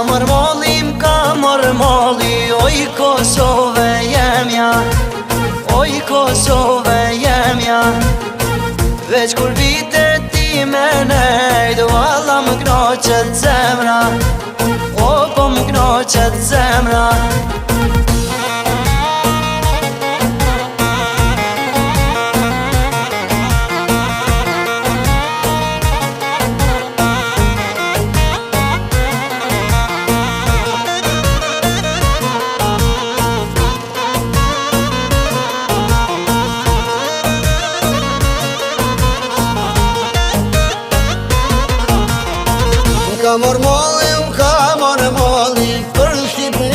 Ka mërmoli, oj Kosove jemja, oj Kosove jemja. Veç kur vite ti me nejdu, alla më knoqet zemra, o po më knoqet zemra. Ka mërmoli, për Shqipëri